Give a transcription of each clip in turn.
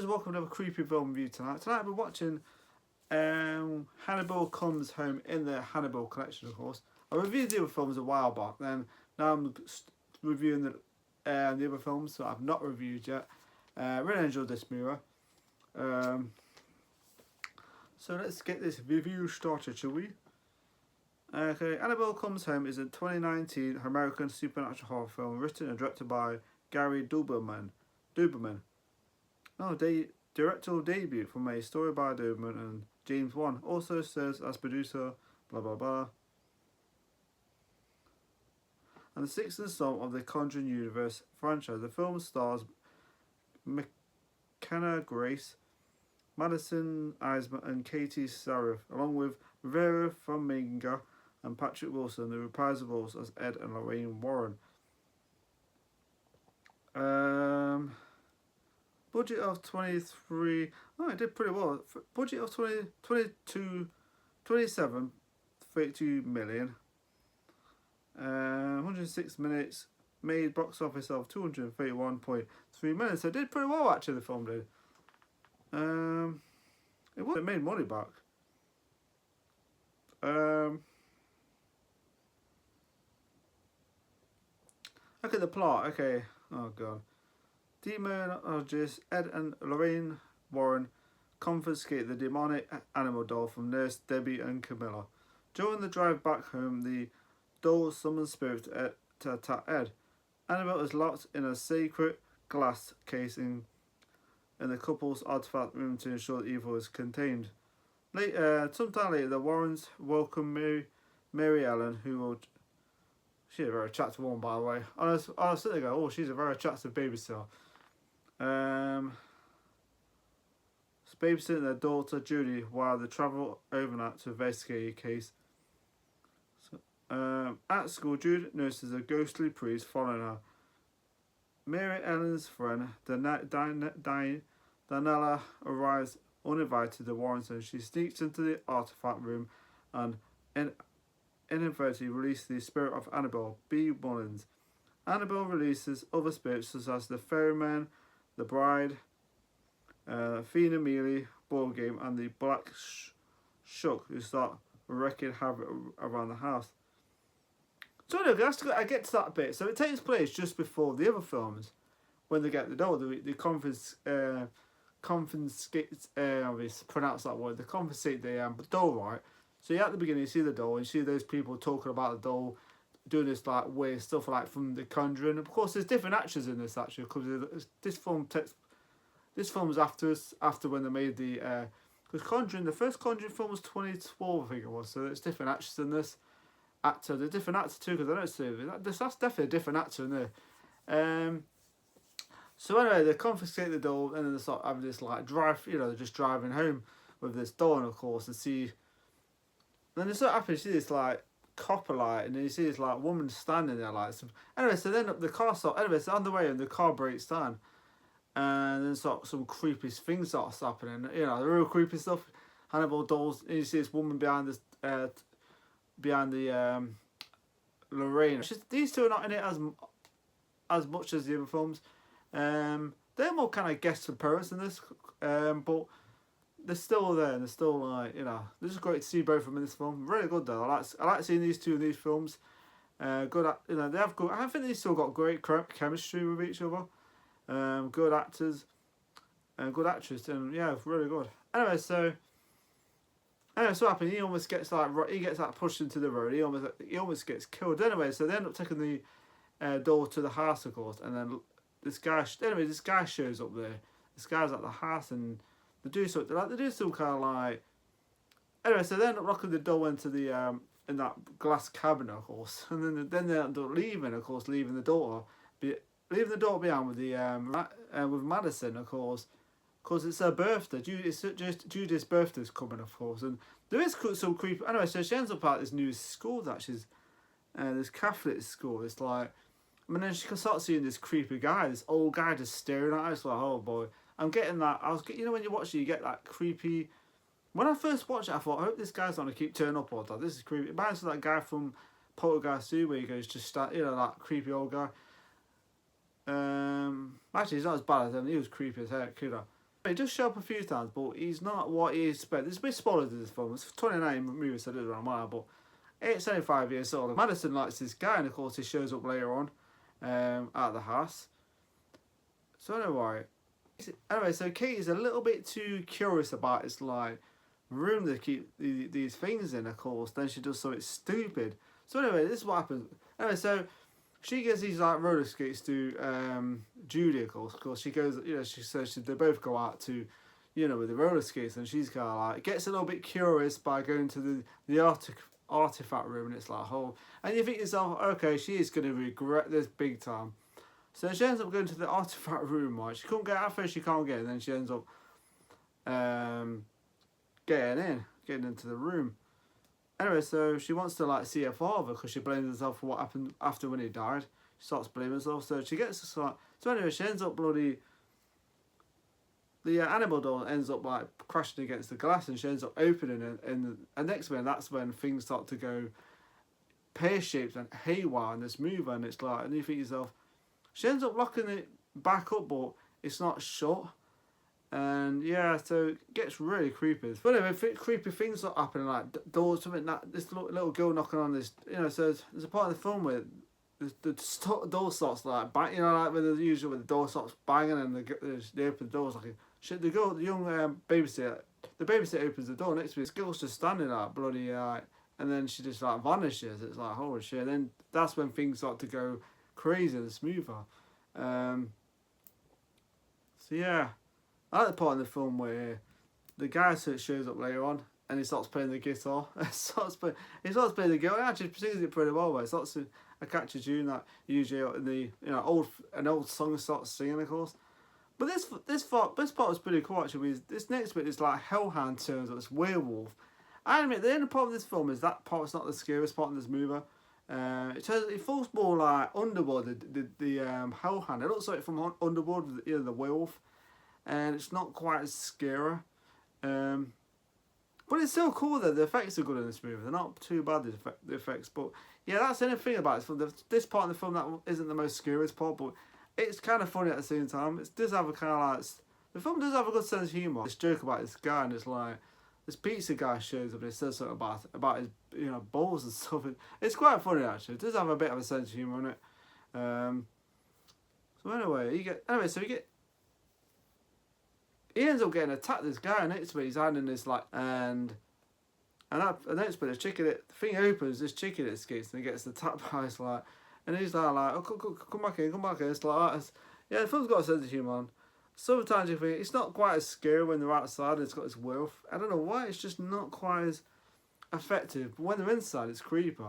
Welcome to another creepy film review tonight. Tonight we're watching Hannibal Comes Home in the Hannibal collection, of course. I reviewed the other films a while back, then now I'm reviewing the other films that I've not reviewed yet. Really enjoyed this movie. So let's get this review started, shall we? Okay, Annabelle Comes Home is a 2019 American supernatural horror film written and directed by Gary Duberman. Directorial debut from a story by Duberman and James Wan. Also serves as producer, blah blah blah. And the sixth installment of the Conjuring Universe franchise. The film stars McKenna Grace, Madison Eisman and Katie Saroff, along with Vera Farmiga and Patrick Wilson, who reprise the roles as Ed and Lorraine Warren. Budget of 23. Oh, it did pretty well. Budget of 32 million. 106 minutes. Made box office of 231.3 million. So it did pretty well actually. The film did. It made money back. Look at the plot. Okay. Oh god. Demonologists Ed and Lorraine Warren confiscate the demonic animal doll from nurse Debbie and Camilla. During the drive back home, the doll summons spirits to attack Ed. Annabelle is locked in a sacred glass casing in the couple's artifact room to ensure the evil is contained. Sometime later, the Warrens welcome Mary Ellen, who will... She's a very attractive woman, by the way. I was sitting there going, oh, she's a very attractive babysitter. Babysitting their daughter Judy while they travel overnight to investigate a case. At school, Judy notices a ghostly priest following her. Mary Ellen's friend, Daniela, arrives uninvited to the Warrens, and she sneaks into the artifact room and inadvertently releases the spirit of Annabelle B. Mullins. Annabelle releases other spirits such as the Ferryman, the Bride, Fina Mealy, Ball Game, and the Black Shuck, who start wreaking havoc around the house. So anyway, I get to that bit. So it takes place just before the other films, when they get the doll. They confiscate, pronounce that word. They confiscate the doll, right? So at the beginning, you see the doll, and you see those people talking about the doll, doing this like weird stuff, like from The Conjuring. Of course, there's different actors in this actually, because this film was after when they made the because Conjuring, the first Conjuring film was 2012, I think it was. So there's different actors in this actor. They're different actors too, because I don't see that's definitely a different actor in there. So anyway, they confiscate the doll, and then they start having this like drive. They're just driving home with this doll, and of course, and see. Then it's so happy to see this like copper light, and then you see this like woman standing there like anyway, so then the car starts, anyway, it's on the way and the car breaks down, and then some creepy things starts happening, the real creepy stuff. Hannibal dolls, and you see this woman behind the Lorraine. These two are not in it as much as the other films. They're more kind of guest appearance in this, but they're still there, and they're still like, this is great to see both of them in this film. Really good though. I like seeing these two in these films. Good at, they have good. I think they still got great chemistry with each other. Good actors and good actress, and yeah, really good. Anyway, Anyway, so what happened? He almost gets like pushed into the road. He almost gets killed. Anyway, so they end up taking the door to the house, of course, and then this guy shows up there. This guy's at the house, and they do some kind of like. Anyway, so they end up locking the door into the in that glass cabinet, of course, and then they end up leaving, of course, leaving the door behind with the with Madison, of course. Because it's her birthday. Judith's birthday's coming, of course, and there is some creepy. Anyway, so she ends up at this new school that she's, this Catholic school. It's like, I mean, then she can start seeing this creepy guy, this old guy just staring at her. It's like, oh boy, I'm getting that. You know, when you watch it, you get that creepy. When I first watched it, I thought, I hope this guy's not gonna keep turning up all the time. This is creepy. It reminds me of that guy from Poltergeist 2, where he goes just start, you know, that creepy old guy. Actually, he's not as bad as him. He was creepy as heck, killer. He does show up a few times, but he's not what he expected. There's a bit spoilers in this film. It's 29 movies, so it doesn't matter, but it's only 5 years old. Madison likes this guy, and of course he shows up later on at the house. So anyway, so Katie's a little bit too curious about this like room they keep these things in, of course. Then she does something stupid. So anyway, this is what happens. Anyway, so she gets these like roller skates to Judy, of course. Of course, she goes. You know, she says they both go out to, you know, with the roller skates, and she's kind of like gets a little bit curious by going to the artifact room, and it's like, oh, and you think to yourself, okay, she is going to regret this big time. So she ends up going to the artifact room, right? She couldn't get out first, she can't get in, and then she ends up getting into the room. Anyway, so she wants to like see her father because she blames herself for what happened after when he died. She starts blaming herself, so she gets this like. So anyway, she ends up bloody. The Annabelle doll ends up like crashing against the glass, and she ends up opening it. And next minute, that's when things start to go pear shaped and haywire in this movie, and it's like, and you think to yourself, she ends up locking it back up, but it's not shut. And yeah, so it gets really creepy. But anyway, creepy things are happening, like doors, something that this little girl knocking on this, you know. So there's a part of the film where the door starts like bang, you know, like when the door starts banging and they open the doors like shit. The young babysitter, the babysitter opens the door next to me. This girl's just standing there, bloody and then she just like vanishes. It's like holy shit. And then that's when things start to go crazy in this movie. So yeah. I like the part in the film where the guy shows up later on and he starts playing the guitar. He starts playing the guitar. He actually sings it pretty well. It's not a catchy tune that usually in the an old song starts singing, of course. But this part was pretty cool actually. This next bit is like Hellhound turns up, this werewolf. I admit the only problem with this film is that part's not the scariest part in this movie. It feels more like Underworld, the Hellhound. It looks like from Underworld with the werewolf. And it's not quite as scary. But it's still cool though. The effects are good in this movie. They're not too bad, the effects. But yeah, that's the only thing about it. This part of the film that isn't the most scariest part, but it's kind of funny at the same time. It does have a kind of like... The film does have a good sense of humour. This joke about this guy, and it's like... This pizza guy shows up and he says something about his balls and stuff. It's quite funny actually. It does have a bit of a sense of humour in it. So anyway, he ends up getting attacked. This guy next to me, he's hiding this like, and next to me, the thing opens. This chicken escapes and he gets attacked by this like, and he's like, oh, come back in. It's like, yeah, the film's got a sense of humour. Sometimes you think it's not quite as scary when they're outside and it's got this wolf. I don't know why, it's just not quite as effective. But when they're inside, it's creepy.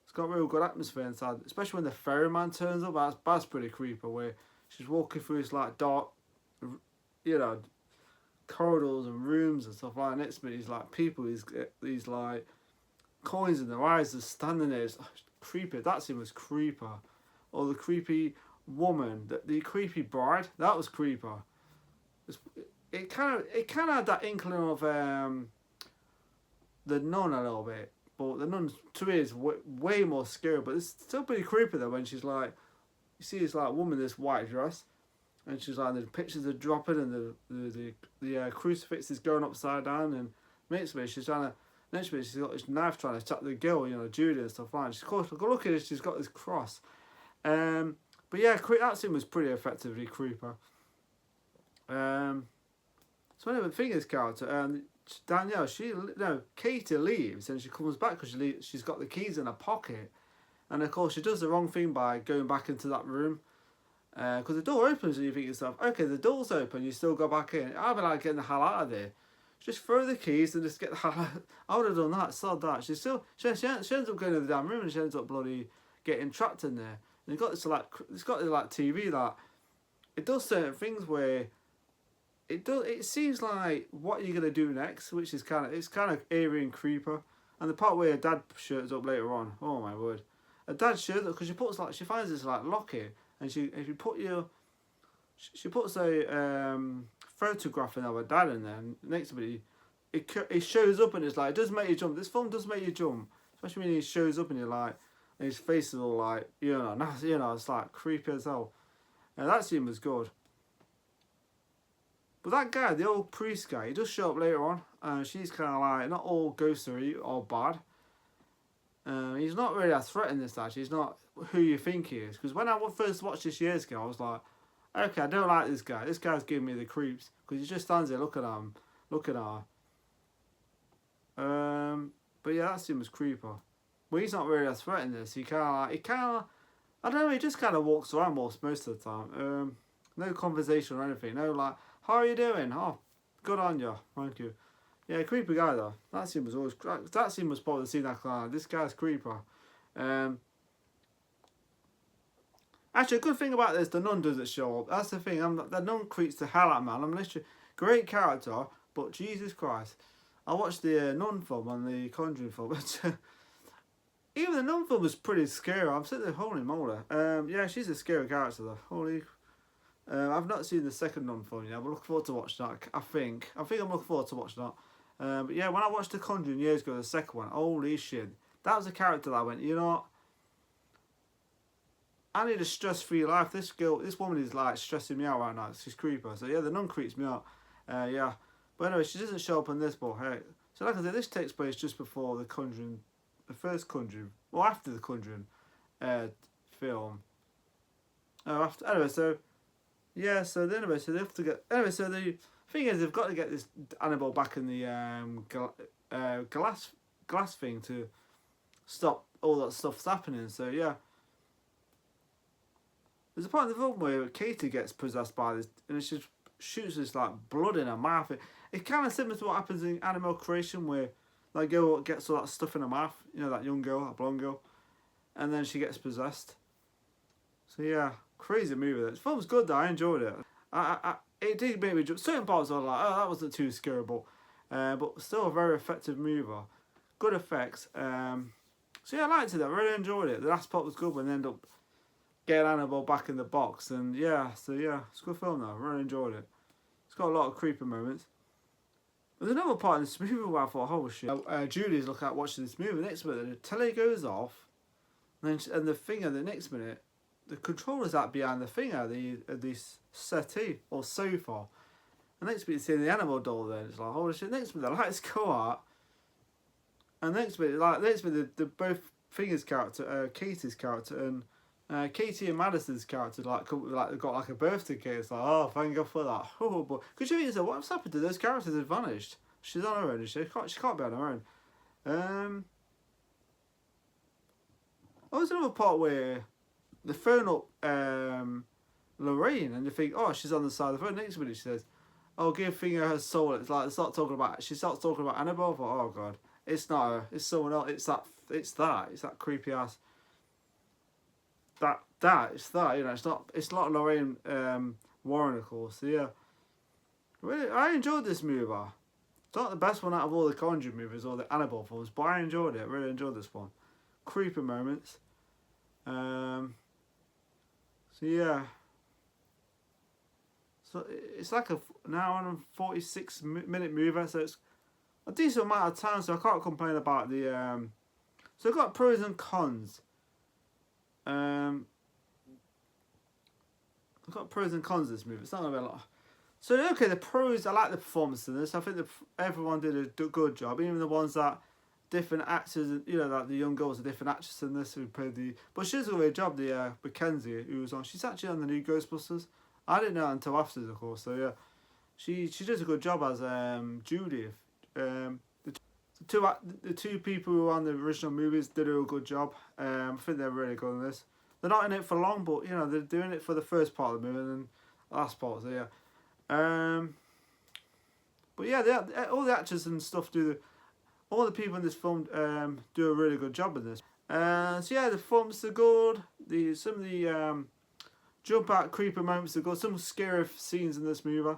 It's got real good atmosphere inside, especially when the ferryman turns up. That's pretty creepy. Where she's walking through this like dark, corridors and rooms and stuff like that. Next minute, he's like people. These like coins in their eyes, just standing there. It's creepy. That scene was creepy. Or the creepy woman, the creepy bride. That was creepy. It kind of had that inkling of the nun a little bit, but the nun to me is way more scary. But it's still pretty creepy though when she's like, you see this like woman in this white dress. And she's like, the pictures are dropping and the crucifix is going upside down. And next minute she's got this knife trying to attack the girl, Judy and stuff like that. She's, of course, look at it, she's got this cross. But yeah, that scene was pretty effectively creepy. So anyway, the thing is, character, Danielle, Katie leaves and she comes back because she's got the keys in her pocket. And of course, she does the wrong thing by going back into that room. Because the door opens and you think to yourself, okay, the door's open, you still go back in. I'd be like, getting the hell out of there. Just throw the keys and just get the hell out. I would have done that, sod that. She ends up going to the damn room and she ends up bloody getting trapped in there. And it's got this TV that it does certain things where it seems like what you're gonna do next, which is kind of eerie and creeper. And the part where her dad shows up later on, oh my word, her dad shows up because she finds this locket, and she puts a photograph of her dad in there, and next to it shows up and it's like, it does make you jump. This film does make you jump, especially when he shows up and you're like, and his face is all like, it's like creepy as hell. And that scene was good. But that guy, the old priest guy, he does show up later on, and she's kind of like, not all ghostery or bad. He's not really a threat in this, actually. He's not who you think he is. Because when I first watched this years ago, I was like, okay, I don't like this guy. This guy's giving me the creeps. Because he just stands there looking at her. But yeah, that scene was creeper. But he's not really a threat in this. He kind of, I don't know, he just kind of walks around most of the time. No conversation or anything. No like, how are you doing? Oh, good on you. Thank you. Yeah, creepy guy though. That scene was probably the scene I thought, this guy's creeper. Actually, a good thing about this, the nun doesn't show up. That's the thing. The nun creeps the hell out of me. I'm literally great character, but Jesus Christ, I watched the nun film and the Conjuring film. Even the nun film was pretty scary. I'm sitting there, holy moly. Yeah, she's a scary character though. Holy. I've not seen the second nun film yet. I'm looking forward to watch that. I think I'm looking forward to watch that. But yeah, when I watched The Conjuring years ago, the second one, holy shit, that was a character that I went, you know what? I need a stress-free life. This woman is like stressing me out right now. She's creepy. So yeah, the nun creeps me out. Yeah, but anyway, she doesn't show up in this. But hey, so like I said, this takes place just before the Conjuring, the first Conjuring, or after the Conjuring film. Anyway, so yeah, so they have to get so the thing is they've got to get this Annabelle back in the glass thing to stop all that stuff's happening. So yeah. There's a part in the film where Katie gets possessed by this, and she shoots this like blood in her mouth. It's kind of similar to what happens in Animal Creation, where that girl gets all that stuff in her mouth. You know, that young girl, that blonde girl, and then she gets possessed. So yeah, crazy movie. The film's good though. I enjoyed it. It did make me jump. Certain parts I was like, oh, that wasn't too scareable, but still a very effective movie. Good effects. So yeah, I liked it. I really enjoyed it. The last part was good when they end up getting Annabelle back in the box, and yeah, so yeah, it's a good film though. I really enjoyed it. It's got a lot of creepy moments. There's another part in this movie where I thought, oh shit. Julie's looking at watching this movie. The next minute, the telly goes off, and the finger. The next minute, the controller's out behind the finger, the settee or sofa. And next minute, seeing the Annabelle doll. Then it's like, holy shit. Next minute, the lights go out, and next minute, the both fingers character, Katie's character, and Katie and Madison's character they've got like a birthday cake. It's like, oh, thank God for that. Oh, but could you think, what's happened to those characters? Have vanished. She's on her own. She can't be on her own. There's another part where they phone up Lorraine and they think, oh, she's on the side of the phone. Next minute she says, oh, give Finger her soul. It's like she starts talking about Annabelle. Thought, oh God, it's not her. It's someone else. It's that creepy ass. It's that, you know, it's not Lorraine Warren, of course. So yeah, really, I enjoyed this movie. It's not the best one out of all the Conjuring movies or the Annabelle films, but I enjoyed it. I really enjoyed this one. Creepy moments. So yeah. So it's like an hour and 46-minute movie, so it's a decent amount of time. So I can't complain about the. So I've got pros and cons. I've got pros and cons of this movie. It's not going to be a lot. So, okay, the pros, I like the performance in this. I think everyone did a good job. Even the ones that, different actors, you know, like the young girls are different actresses in this who played the... But she does a great job, the Mackenzie, who was on. She's actually on the new Ghostbusters. I didn't know until after, of course. So, yeah, she does a good job as Judy. The two people who were on the original movies did a good job. I think they're really good in this. They're not in it for long, but you know they're doing it for the first part of the movie and then the last part. So yeah. But yeah, all the actors and stuff all the people in this film do a really good job in this. So yeah, the performances are good. Some of the jump out creepy moments are good. Some scary scenes in this movie.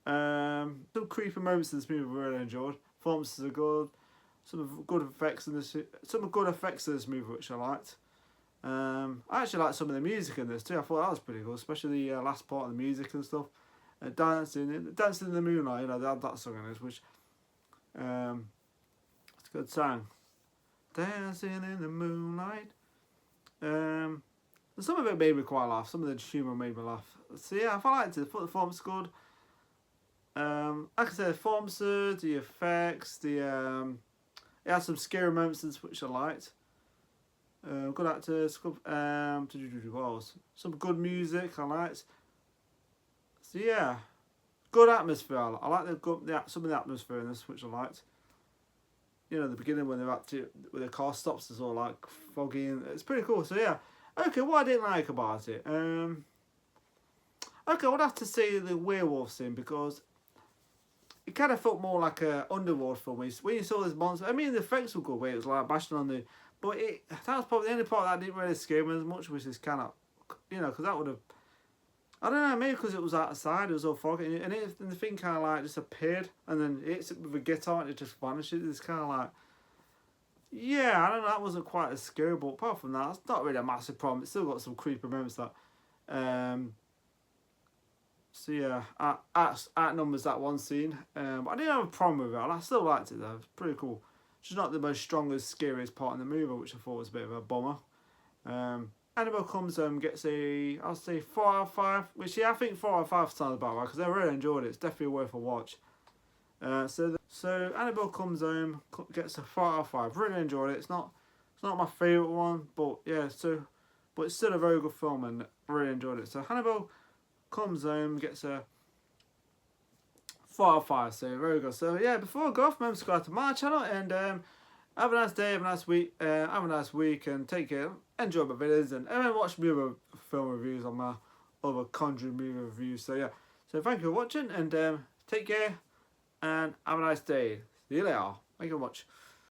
Some creepy moments in this movie I really enjoyed. Performances are good. Some good effects in this movie which I liked. I actually liked some of the music in this too. I thought that was pretty good, especially the last part of the music and stuff. Dancing in the Moonlight, you know, they had that song in this, which it's a good song. Dancing in the Moonlight. Some of it made me quite laugh. Some of the humour made me laugh. So yeah, I liked it. I thought the performance was good. Like I said, the performances, the effects, it had some scary moments which I liked. Good actors, good, what else? Some good music I liked. So yeah, good atmosphere. I like some of the atmosphere in this, which I liked. You know, the beginning when when the car stops, it's all like foggy and it's pretty cool. So yeah, okay. What I didn't like about it, okay, I would have to say the werewolf scene because it kind of felt more like a underworld film. When you saw this monster, I mean, the effects were good. Where it was like bashing on but that was probably the only part that didn't really scare me as much, which is kind of, you know, because that would have. I don't know, maybe because it was outside, it was all foggy, and the thing kind of like just appeared, and then it hits it with a guitar and it just vanishes. It's kind of like, yeah, I don't know, that wasn't quite as scary, but apart from that, it's not really a massive problem. It's still got some creepy moments that, so yeah, outnumbers that one scene. But I didn't have a problem with it, and I still liked it though. It's pretty cool. It's just not the most strongest, scariest part in the movie, which I thought was a bit of a bummer. Annabelle Comes Home gets I'll say 4 out of 5, which yeah, I think 4 out of 5 sounds about right, because I really enjoyed it. It's definitely worth a watch. So Annabelle Comes Home gets a 4 out of 5. Really enjoyed it. It's not my favourite one, but yeah, but it's still a very good film and really enjoyed it. So Annabelle Comes Home gets a 4 out of 5, so very good. So yeah, before I go off, remember to subscribe to my channel and have a nice day, have a nice week, and take care. Enjoy my videos and watch me other film reviews on my other Conjuring movie reviews. So yeah, so thank you for watching and take care and have a nice day. See you later. Thank you very much.